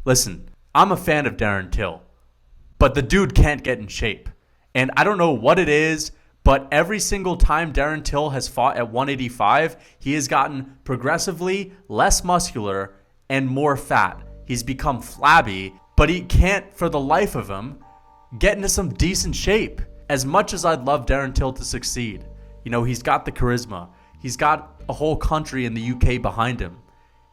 Listen, I'm a fan of Darren Till, but the dude can't get in shape. And I don't know what it is, but every single time Darren Till has fought at 185, he has gotten progressively less muscular and more fat. He's become flabby, but he can't, for the life of him, get into some decent shape. As much as I'd love Darren Till to succeed, he's got the charisma. He's got a whole country in the UK behind him.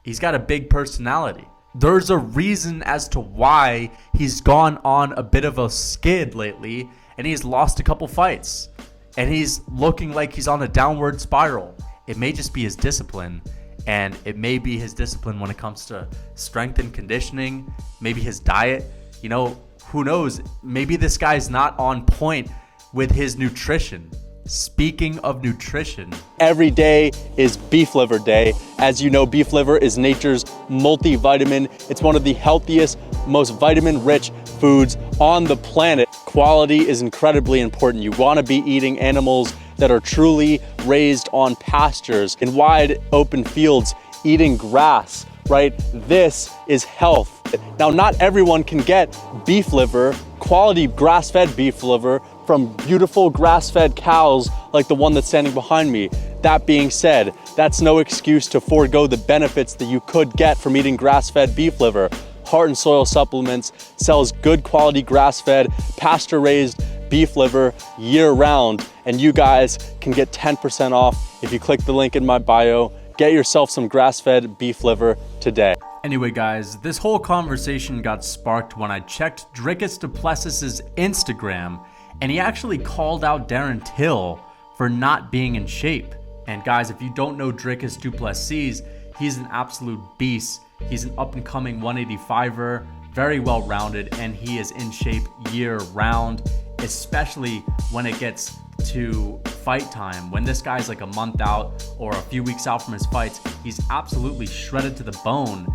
He's got a big personality. There's a reason as to why he's gone on a bit of a skid lately, and he's lost a couple fights. And he's looking like he's on a downward spiral. It may just be his discipline, and it may be his discipline when it comes to strength and conditioning, maybe his diet. Who knows? Maybe this guy's not on point with his nutrition. Speaking of nutrition, every day is beef liver day. As you know, beef liver is nature's multivitamin. It's one of the healthiest, most vitamin-rich foods on the planet. Quality is incredibly important. You want to be eating animals that are truly raised on pastures in wide open fields, eating grass, right? This is health. Now, not everyone can get beef liver, quality grass-fed beef liver from beautiful grass-fed cows like the one that's standing behind me. That being said, that's no excuse to forego the benefits that you could get from eating grass-fed beef liver. Heart and Soil Supplements sells good quality grass-fed, pasture-raised beef liver year-round, and you guys can get 10% off if you click the link in my bio. Get yourself some grass-fed beef liver today. Anyway, guys, this whole conversation got sparked when I checked Dricus du Plessis' Instagram, and he actually called out Darren Till for not being in shape. And guys, if you don't know Dricus du Plessis, he's an absolute beast. He's an up-and-coming 185er, very well-rounded, and he is in shape year-round, especially when it gets to fight time. When this guy's like a month out or a few weeks out from his fights, he's absolutely shredded to the bone.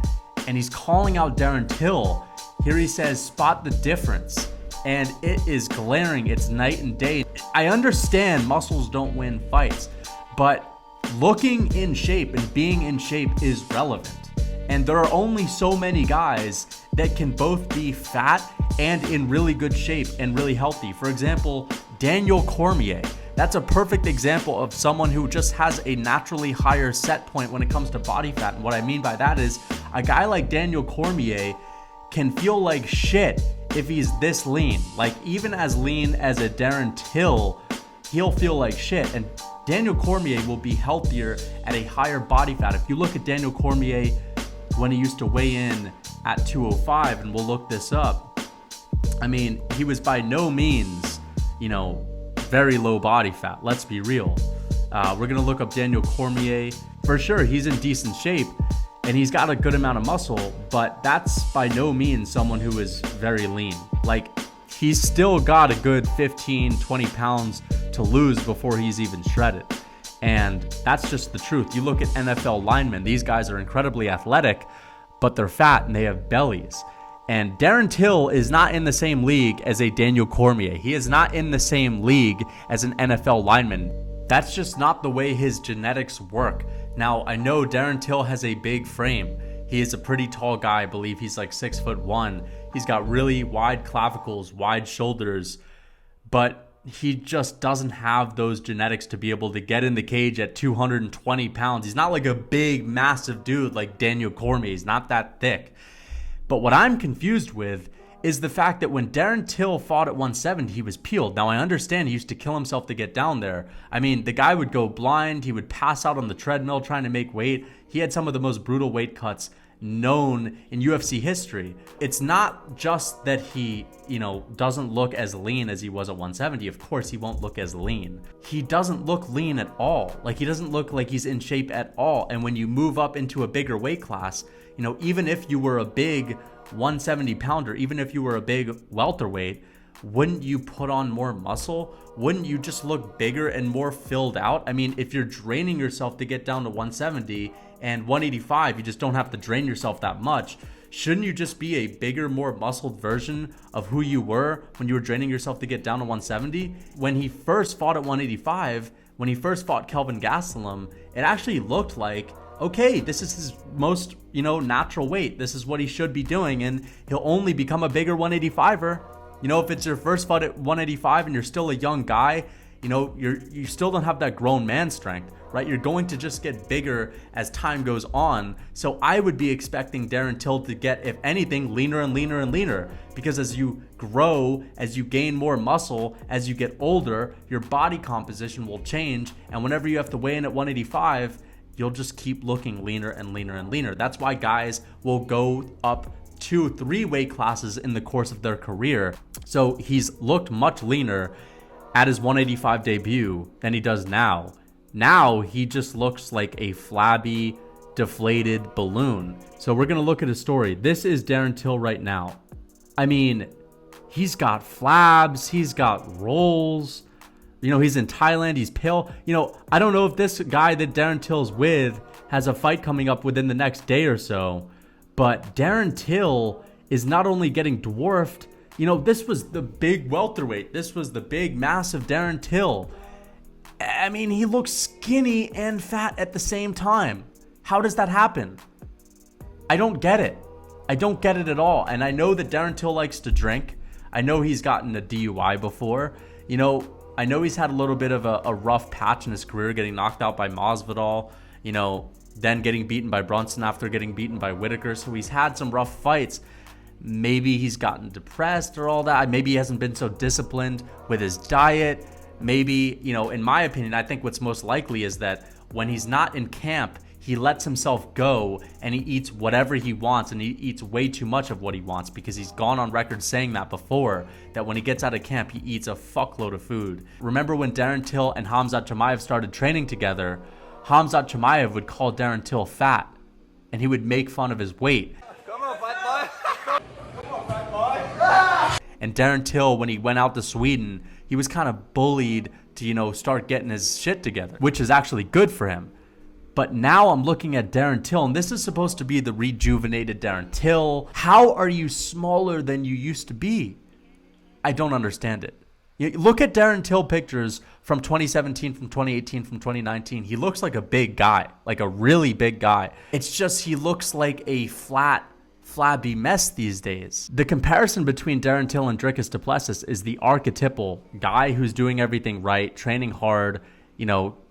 And he's calling out Darren Till. Here he says, spot the difference. And it is glaring. It's night and day. I understand muscles don't win fights, but looking in shape and being in shape is relevant. And there are only so many guys that can both be fat and in really good shape and really healthy. For example, Daniel Cormier. That's a perfect example of someone who just has a naturally higher set point when it comes to body fat. And what I mean by that is a guy like Daniel Cormier can feel like shit if he's this lean. Like even as lean as a Darren Till, he'll feel like shit. And Daniel Cormier will be healthier at a higher body fat. If you look at Daniel Cormier when he used to weigh in at 205, and we'll look this up, I mean, he was by no means, very low body fat. Let's be real. We're going to look up Daniel Cormier. For sure, he's in decent shape, and he's got a good amount of muscle, but that's by no means someone who is very lean. Like, he's still got a good 15, 20 pounds to lose before he's even shredded. And that's just the truth. You look at NFL linemen, these guys are incredibly athletic, but they're fat and they have bellies. And Darren Till is not in the same league as a Daniel Cormier. He is not in the same league as an NFL lineman. That's just not the way his genetics work. Now, I know Darren Till has a big frame. He is a pretty tall guy. I believe he's like 6'1". He's got really wide clavicles, wide shoulders, but he just doesn't have those genetics to be able to get in the cage at 220 pounds. He's not like a big, massive dude like Daniel Cormier. He's not that thick. But what I'm confused with is the fact that when Darren Till fought at 170, he was peeled. Now, I understand he used to kill himself to get down there. I mean, the guy would go blind. He would pass out on the treadmill trying to make weight. He had some of the most brutal weight cuts known in UFC history. It's not just that he, doesn't look as lean as he was at 170. Of course, he won't look as lean. He doesn't look lean at all. Like, he doesn't look like he's in shape at all. And when you move up into a bigger weight class, even if you were a big 170 pounder, even if you were a big welterweight, wouldn't you put on more muscle? Wouldn't you just look bigger and more filled out? I mean, if you're draining yourself to get down to 170 and 185, you just don't have to drain yourself that much. Shouldn't you just be a bigger, more muscled version of who you were when you were draining yourself to get down to 170? When he first fought at 185, when he first fought Kelvin Gastelum, it actually looked like okay, this is his most, natural weight. This is what he should be doing, and he'll only become a bigger 185er. If it's your first fight at 185 and you're still a young guy, you still don't have that grown man strength, right? You're going to just get bigger as time goes on. So I would be expecting Darren Till to get, if anything, leaner and leaner and leaner, because as you grow, as you gain more muscle, as you get older, your body composition will change. And whenever you have to weigh in at 185, you'll just keep looking leaner and leaner and leaner. That's why guys will go up 2-3 weight classes in the course of their career. So he's looked much leaner at his 185 debut than he does now. Now he just looks like a flabby, deflated balloon. So we're gonna look at his story. This is Darren Till right now. I mean, he's got flabs, he's got rolls. He's in Thailand, he's pale. I don't know if this guy that Darren Till's with has a fight coming up within the next day or so, but Darren Till is not only getting dwarfed, this was the big welterweight. This was the big, massive Darren Till. I mean, he looks skinny and fat at the same time. How does that happen? I don't get it. I don't get it at all. And I know that Darren Till likes to drink. I know he's gotten a DUI before. I know he's had a little bit of a rough patch in his career, getting knocked out by Masvidal, then getting beaten by Brunson after getting beaten by Whitaker. So he's had some rough fights. Maybe he's gotten depressed or all that. Maybe he hasn't been so disciplined with his diet. Maybe, in my opinion, I think what's most likely is that when he's not in camp, he lets himself go and he eats whatever he wants, and he eats way too much of what he wants, because he's gone on record saying that before, that when he gets out of camp, he eats a fuckload of food. Remember when Darren Till and Khamzat Chimaev started training together, Khamzat Chimaev would call Darren Till fat, and he would make fun of his weight. Come on, fat boy. And Darren Till, when he went out to Sweden, he was kind of bullied to, start getting his shit together, which is actually good for him. But now I'm looking at Darren Till, and this is supposed to be the rejuvenated Darren Till. How are you smaller than you used to be? I don't understand it. You look at Darren Till pictures from 2017, from 2018, from 2019. He looks like a big guy, like a really big guy. It's just he looks like a flat, flabby mess these days. The comparison between Darren Till and Dricus du Plessis is the archetypal guy who's doing everything right, training hard,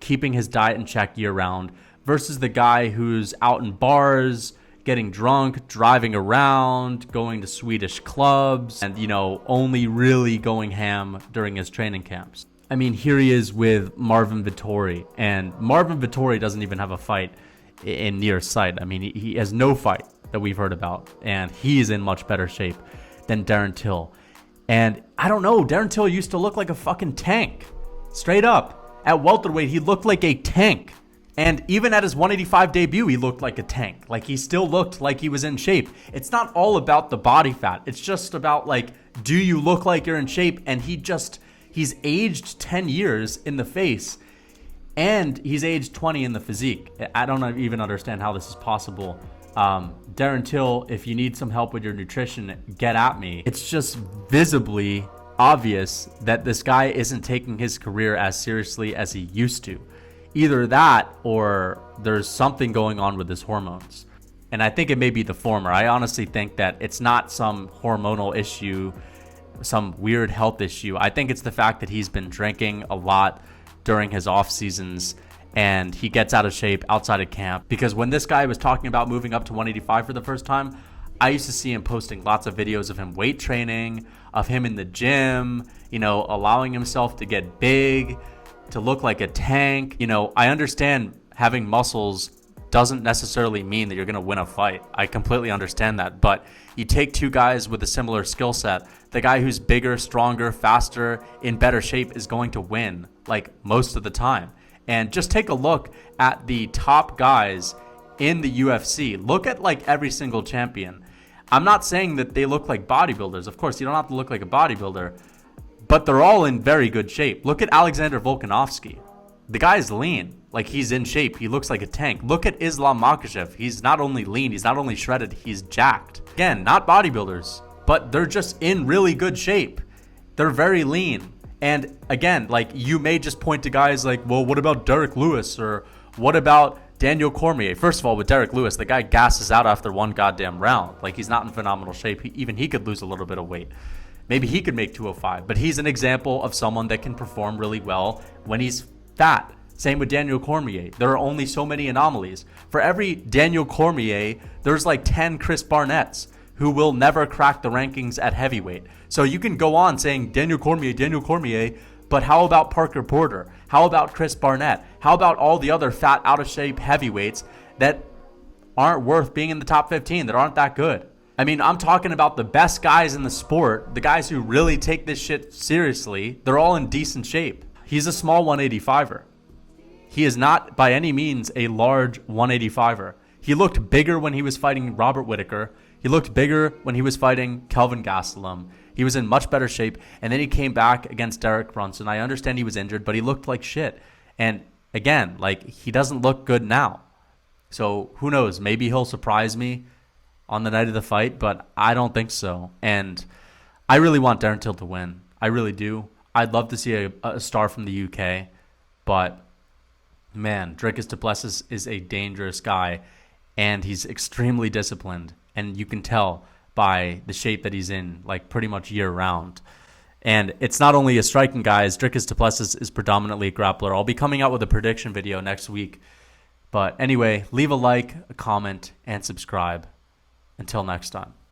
keeping his diet in check year round, versus the guy who's out in bars, getting drunk, driving around, going to Swedish clubs, and, only really going ham during his training camps. I mean, here he is with Marvin Vettori, and Marvin Vettori doesn't even have a fight in near sight. I mean, he has no fight that we've heard about, and he's in much better shape than Darren Till. And I don't know, Darren Till used to look like a fucking tank. Straight up. At welterweight, he looked like a tank. And even at his 185 debut, he looked like a tank. Like, he still looked like he was in shape. It's not all about the body fat. It's just about, do you look like you're in shape? And he's aged 10 years in the face, and he's aged 20 in the physique. I don't even understand how this is possible. Darren Till, if you need some help with your nutrition, get at me. It's just visibly obvious that this guy isn't taking his career as seriously as he used to. Either that, or there's something going on with his hormones. And I think it may be the former. I honestly think that it's not some hormonal issue, some weird health issue. I think it's the fact that he's been drinking a lot during his off seasons, and he gets out of shape outside of camp. Because when this guy was talking about moving up to 185 for the first time, I used to see him posting lots of videos of him weight training, of him in the gym, allowing himself to get big, to look like a tank. I understand having muscles doesn't necessarily mean that you're going to win a fight. I completely understand that. But you take two guys with a similar skill set, the guy who's bigger, stronger, faster, in better shape is going to win, most of the time. And just take a look at the top guys in the UFC. Look at every single champion. I'm not saying that they look like bodybuilders. Of course, you don't have to look like a bodybuilder, but they're all in very good shape. Look at Alexander Volkanovski. The guy's lean. He's in shape. He looks like a tank. Look at Islam Makhachev. He's not only lean, he's not only shredded, he's jacked. Again, not bodybuilders, but they're just in really good shape. They're very lean. And again, you may just point to guys well, what about Derek Lewis? Or what about Daniel Cormier. First of all, with Derek Lewis, the guy gasses out after one goddamn round. Like, he's not in phenomenal shape. Even he could lose a little bit of weight. Maybe he could make 205, but he's an example of someone that can perform really well when he's fat. Same with Daniel Cormier. There are only so many anomalies. For every Daniel Cormier, there's like 10 Chris Barnetts who will never crack the rankings at heavyweight. So you can go on saying Daniel Cormier, but how about Parker Porter? How about Chris Barnett? How about all the other fat, out-of-shape heavyweights that aren't worth being in the top 15, that aren't that good? I mean, I'm talking about the best guys in the sport, the guys who really take this shit seriously. They're all in decent shape. He's a small 185er. He is not by any means a large 185er. He looked bigger when he was fighting Robert Whittaker. He looked bigger when he was fighting Kelvin Gastelum. He was in much better shape, and then he came back against Derek Brunson. I understand he was injured, but he looked like shit. And again, like, he doesn't look good now. So who knows? Maybe he'll surprise me on the night of the fight, but I don't think so. And I really want Darren Till to win. I really do. I'd love to see a star from the UK, but man, Dricus du Plessis is a dangerous guy, and he's extremely disciplined, and you can tell by the shape that he's in, like, pretty much year-round. And it's not only a striking guy, as Dricus du Plessis is predominantly a grappler. I'll be coming out with a prediction video next week. But anyway, leave a like, a comment, and subscribe. Until next time.